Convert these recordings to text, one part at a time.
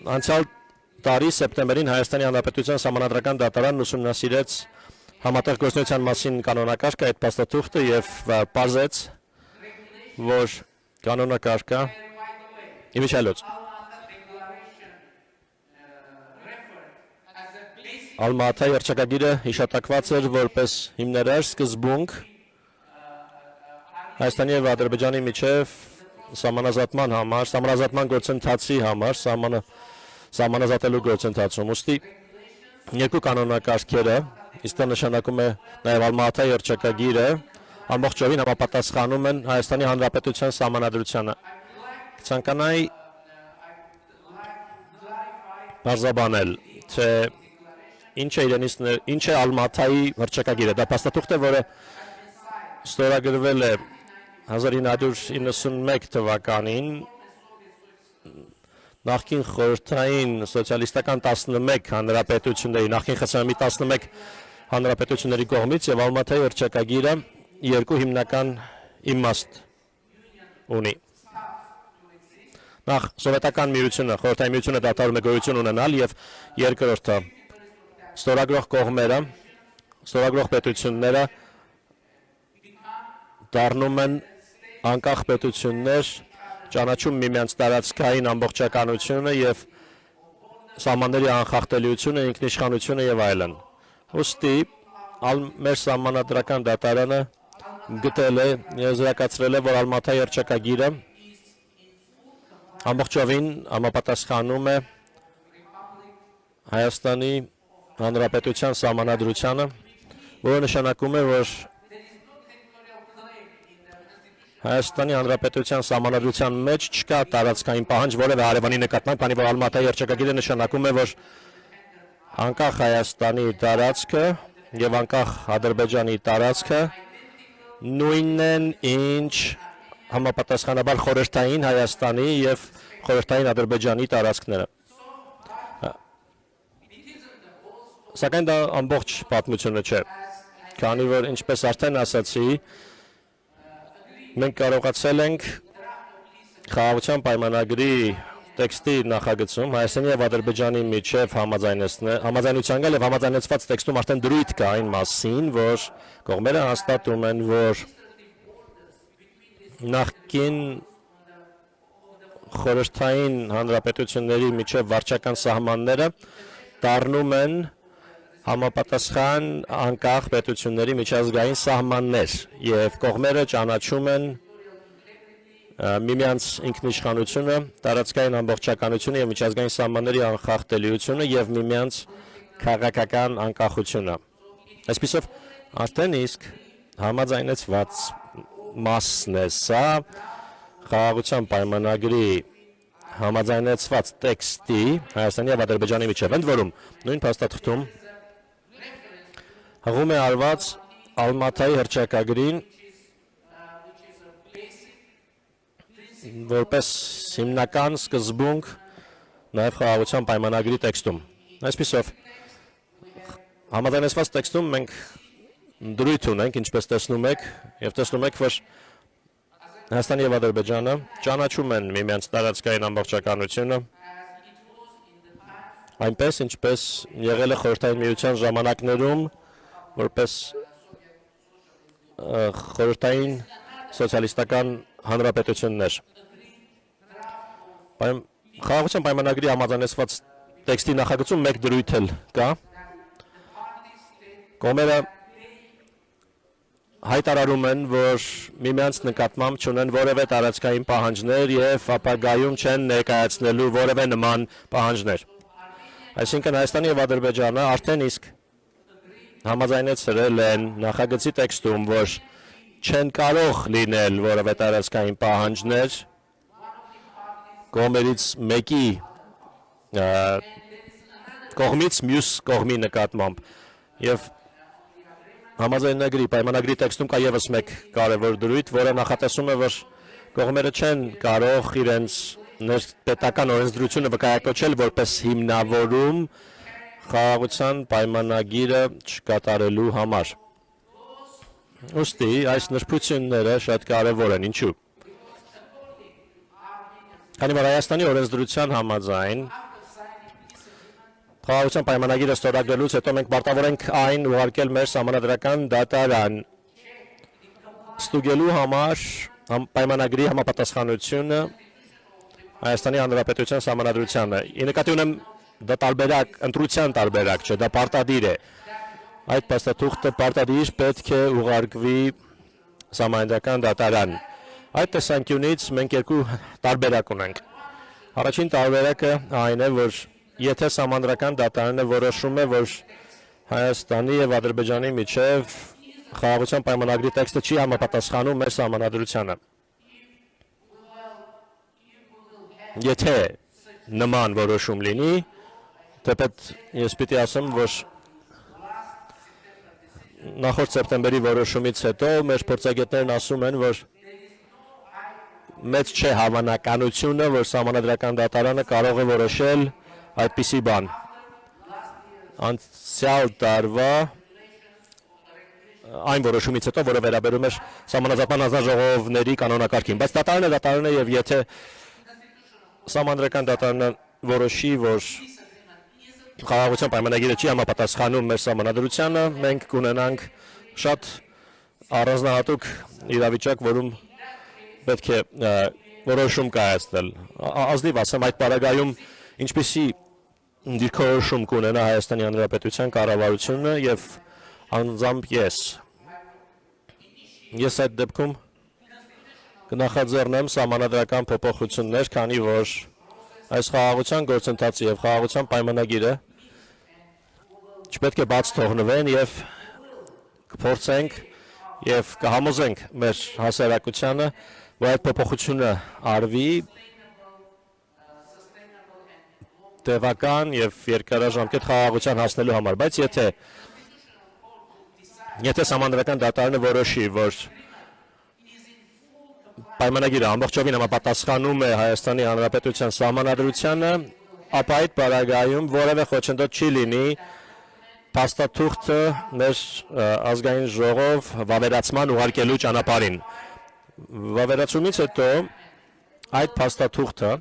Անցյալ տարի սեպտեմբերին Հայաստանի Հանրապետության Սահմանադրական դատարանն ուսումնասիրեց համատեղ գործունեության մասին կանոնակարգը, այդ փաստաթուղթը եւ պարզեց, որ կանոնակարգը իմիջիայլոց Ալմա-Աթա երճակագիրը հիշատակված էր որպես հիմներար սկզբունք Հայաստանի եւ Ադրբեջանի միջև սահմանազատման համար, սահմանազատման գործընթացի համար, սահմանազատելու գործընթացում։ Ուստի երկու կանոնակարգերը, իսկ դա նշանակում է նաեւ Ալմա-Աթա երճակագիրը, ամբողջովին համապատասխանում են Հայաստանի Հանրապետության սահմանադրությանը։ Ցանկանայի բարձրաբանել, թե ինչ է Ալմա-Աթայի հռչակագիրը։ Դա փաստաթուղթ է, որը ստորագրվել է 1991 թվականին նախկին խորհրդային սոցիալիստական 11 հանրապետությունների, նախկին ԽՍՀՄ-ի 11 հանրապետությունների կողմից եւ Ալմա-Աթայի հռչակագիրը երկու հիմնական իմաստ ունի։ Նախ սովետական միությունը, խորհրդային միությունը դադարում է գոյություն ունենալ եւ երկրորդը ստորագրող կողմերը, ստորագրող պետությունները դառնում են անկախ պետություններ, ճանաչում միմյանց տարածքային ամբողջականությունը եւ սահմանների անխախտելիությունը, ինքնիշխանությունը եւ այլն։ Ուստի մեր սահմանադրական դատարանը գտել է, եզրակացրել է, որ Ալմա-Աթա երճակագիրը ամբողջովին համապատասխանում է Հայաստանի Հանրապետության սահմանադրությանը, որը նշանակում է, որ Հայաստանի Հանրապետության սահմանադրության մեջ չկա տարածքային պահանջ որևէ հարևանի նկատմամբ, քանի որ Ալմա-Աթա երճակագիրը նշանակում է, որ անկախ Հայաստանի տարածքը եւ անկախ Ադրբեջանի տարածքը նույնն են, ինչ համապատասխանաբար խորհրդային Հայաստանի եւ խորհրդային Ադրբեջանի տարածքները։ Սակայն դա ամբողջ պատմությունը չէ, քանի որ ինչպես արդեն ասացի, մենք կարողացել ենք խաղաղության պայմանագրի տեքստի նախագծում Հայաստանի եւ Ադրբեջանի միջև համաձայնության գալ եւ համաձայնեցված տեքստում արդեն դրույթ կա այն մասին, որ կողմերը հաստատում են, որ նախկին խորհրդային հանրապետությունների միջև վարչական սահմանները դառնում են համապատասխան անկախ պետությունների միջազգային սահմաններ եւ կողմերը ճանաչում են միմյանց ինքնիշխանությունը, տարածքային ամբողջականությունը եւ միջազգային սահմանների անխախտելիությունը եւ միմյանց քաղաքական անկախությունը։ Այսպիսով արդեն իսկ համաձայնեցված մասն է սա խաղաղության պայմանագրի համաձայնեցված տեքստի Հայաստանի եւ Ադրբեջանի միջև, ընդ որում նույն փաստաթղթում հղում է արված Ալմա-Աթայի հռչակագրին որպես հիմնական սկզբունք նաև խաղաղության պայմանագրի տեքստում։ Այսպիսով համաձայնեցված տեքստում մենք դրույթ ունենք, ինչպես տեսնում եք, եւ տեսնում եք, որ Հայաստանը եւ Ադրբեջանը ճանաչում են միմյանց տարածքային ամբողջականությունը, այնպես ինչպես եղել է խորհրդային միության ժամանակներում, որպես խորհրդային սոցիալիստական հանրապետություններ։ Խաղաղության պայմանագրի համաձայնեցված տեքստի նախագծում մեկ դրույթ էլ կա։ Կողմերը հայտարարում են, որ միմյանց նկատմամբ չունեն որևէ տարածքային պահանջներ եւ ապագայում չեն ներկայացնելու որևէ նման պահանջներ։ Այսինքն Հայաստանը եւ Ադրբեջանը արդեն իսկ համաձայնեցրել են նախագծի տեքստում, որ չեն կարող լինել որևէ տարածքային պահանջներ կողմերից մեկի կողմից մյուս կողմի նկատմամբ եւ համաձայնագրի պայմանագրի տեքստում կա եւս մեկ կարևոր դրույթ, որը նախատեսում է, որ կողմերը չեն կարող իրենց պետական օրենսդրությունը վկայակոչել որպես հիմնավորում խաղաղության պայմանագիրը չկատարելու համար։ Ուստի այս նրբությունները շատ կարևոր են, ինչու։ Քանի որ Հայաստանի օրենսդրության համաձայն Խաղաղության պայմանագիրը ստորագրելուց հետո մենք պարտավոր ենք այն ուղարկել մեր սահմանադրական դատարան ստուգելու համար պայմանագրի համապատասխանությունը Հայաստանի Հանրապետության սահմանադրությանը։ Ի նկատի ունեմ դա տարբերակ, ընտրության տարբերակ չէ, դա պարտադիր է։ Այդ փաստաթուղթը պարտադիր պետք է ուղարկվի սահմանադրական դատարան։ Այդ տեսանկյունից մենք երկու տարբերակ ունենք։ Առաջին տարբերակը այն է, որ եթե սահմանադրական դատարանը որոշում է, որ Հայաստանի եւ Ադրբեջանի միջև խաղաղության պայմանագրի տեքստը չի համապատասխանում մեր սահմանադրությանը։ Եթե նման որոշում լինի, թեպետ ես պիտի ասեմ, որ նախորդ սեպտեմբերի որոշումից հետո մեր փորձագետներն ասում են, որ մեծ չէ հավանականությունը, որ սահմանադրական դատարանը կարող է որոշել այդպիսի բան։ Անցյալ տարվա այն որոշումից հետո, որը վերաբերում էր սահմանազատման հանձնաժողովների կանոնակարգին, բայց դատարանը է եւ եթե սահմանադրական դատարանը որոշի, որ խաղաղության պայմանագիրը չի համապատասխանում մեր սահմանադրությանը, մենք կունենանք շատ առանձնահատուկ իրավիճակ, որում պետք է որոշում կայացնել։ Ազնիվ ասեմ, այդ պարագայում ինչպիսի դիրքորոշում կունենա Հայաստանի Հանրապետության կառավարությունը եւ անձամբ ես այդ դեպքում կնախաձեռնեմ սահմանադրական փոփոխություններ, քանի որ այս խաղաղության գործընթացը եւ խաղաղության պայմանագիրը չպետք է բաց թողնվեն եւ կփորձենք եւ կհամոզենք մեր հասարակությանը, որ այդ փոփոխությունը արվի տևական եւ երկարաժամկետ խաղաղության հասնելու համար, բայց եթե սահմանադրական դատարանը որոշի, որ պայմանագիրը ամբողջովին համապատասխանում է Հայաստանի Հանրապետության սահմանադրությանը, ապա այդ պարագայում որևէ խոչընդոտ չի լինի փաստաթուղթը մեր ազգային ժողով վավերացման ուղարկելու ճանապարհին։ Վավերացումից հետո այդ փաստաթուղթը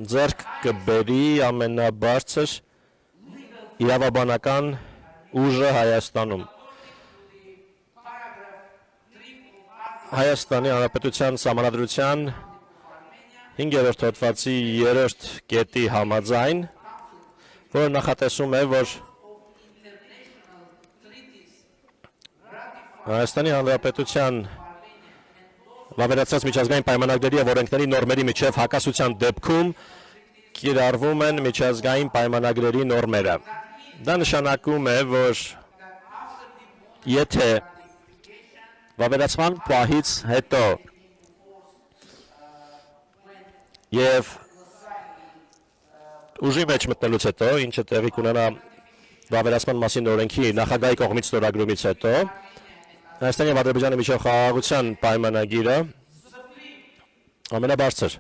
ձեռք կբերի ամենաբարձր իրավաբանական ուժը Հայաստանում։ Հայաստանի Հանրապետության սահմանադրության 5-րդ հոդվածի 3-րդ կետի համաձայն, որը նախատեսում է, որ Հայաստանի Հանրապետության վավերացած միջազգային պայմանագրերի եւ օրենքների նորմերի միջև հակասության դեպքում կիրառվում են միջազգային պայմանագրերի նորմերը։ Դա նշանակում է, որ եթե վավերացման պահից հետո եւ ուժի մեջ մտնելուց հետո, ինչը տեղի կունենա վավերացման մասին օրենքի նախագահի կողմից ստորագրումից հետո, Հայաստանի եւ Ադրբեջանի միջև խաղաղության պայմանագիրը ամենաբարձր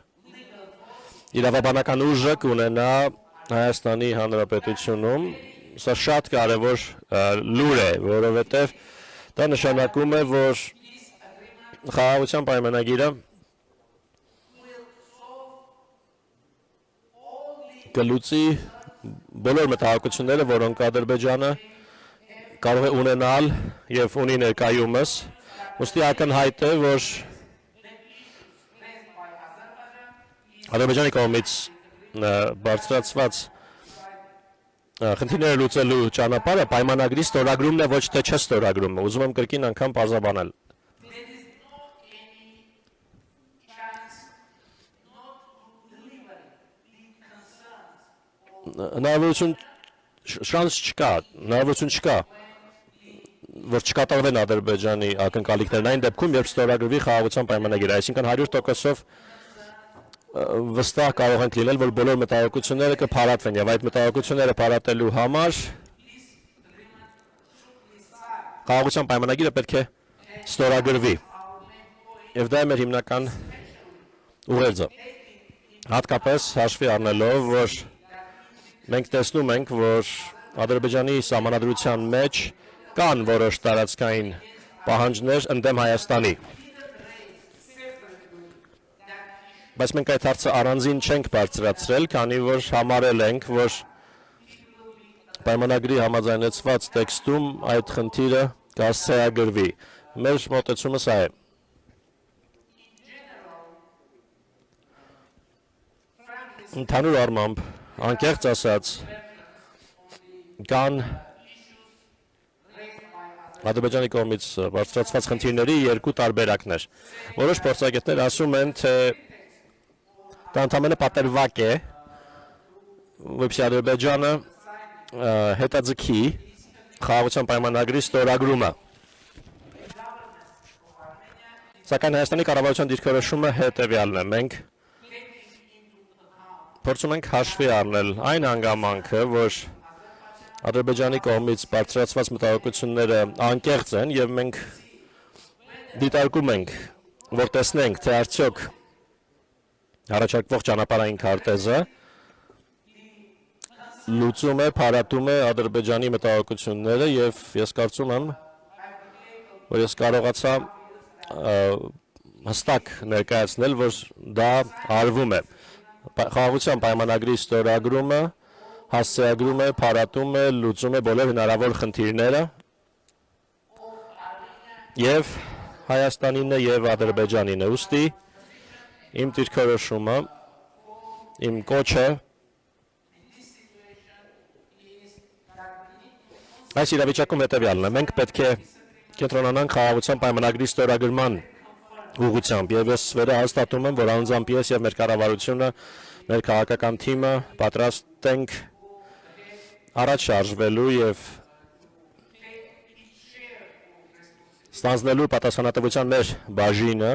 իրավաբանական ուժը կունենա Հայաստանի Հանրապետությունում։ Սա շատ կարևոր լուր է, որովհետեւ դա նշանակում է, որ խաղաղության պայմանագիրը կլուծի բոլոր մտահոգությունները, որոնք Ադրբեջանը կարող է ունենալ եւ ունի ներկայումս, ուստի ակնհայտ է, որ Ադրբեջանի կողմից բարձրացված խնդիրները լուծելու ճանապարհը պայմանագրի ստորագրումն է, ոչ թե չստորագրումը։ Ուզում եմ կրկին անգամ բարձրաբանել։ Հնարավորություն չկա, որ չկատարվեն Ադրբեջանի ակնկալիքներն այն դեպքում, երբ ստորագրվի խաղաղության պայմանագիրը, այսինքն 100%-ով վստահ կարող ենք լինել, որ բոլոր մտահոգությունները կփարատվեն եւ այդ մտահոգությունները փարատելու համար խաղաղության պայմանագիրը պետք է ստորագրվի։ Եվ դա է մեր հիմնական ուղերձը։ Հատկապես հաշվի առնելով, որ մենք տեսնում ենք, որ Ադրբեջանի սահմանադրության մեջ կան որոշ տարածքային պահանջներ ընդդեմ Հայաստանի։ Բայց մենք այդ հարցը առանձին չենք բարձրացրել, քանի որ համարել ենք, որ պայմանագրի համաձայնեցված տեքստում այդ խնդիրը կասցեագրվի։ Մեր մոտեցումը սա է։ Ընդհանուր առմամբ, անկեղծ ասած, կան Ադրբեջանի կողմից բարձրացված խնդիրների երկու տարբերակներ։ Որոշ փորձագետներ ասում են, թե դա ընդհանրապես պատերվակ է, որպեսզի Ադրբեջանը հետաձգի խաղաղության պայմանագրի ստորագրումը։ Սակայն Հայաստանի կառավարության դիրքորոշումը հետևյալն է. մենք փորձում ենք հաշվի առնել այն հանգամանքը, որ Ադրբեջանի կողմից բարձրացված մտահոգությունները անկեղծ են եւ մենք դիտարկում ենք, որ տեսնենք, թե արդյոք առաջարկվող ճանապարհային քարտեզը լուծում է, փարատում է Ադրբեջանի մտահոգությունները եւ ես կարծում եմ, որ ես կարողացա հստակ ներկայացնել, որ դա արվում է։ Խաղաղության պայմանագրի ստորագրումը հասցեագրում է, փարատում է, լուծում է բոլոր հնարավոր խնդիրները եւ Հայաստանին է եւ Ադրբեջանին է։ Ուստի իմ դիրքորոշումը, իմ կոչը այս իրավիճակում հետևյալն է. մենք պետք է կենտրոնանանք խաղաղության պայմանագրի ստորագրման ուղղությամբ եւ ես վերահաստատում եմ, որ անձամբ ես եւ մեր կառավարությունը, մեր քաղաքական թիմը պատրաստ ենք առաջ շարժվելու եւ ստանձնելու պատասխանատվության մեր բաժինը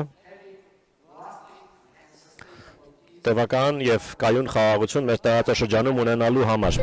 տևական եւ կայուն խաղաղություն մեր տարածաշրջանում ունենալու համար։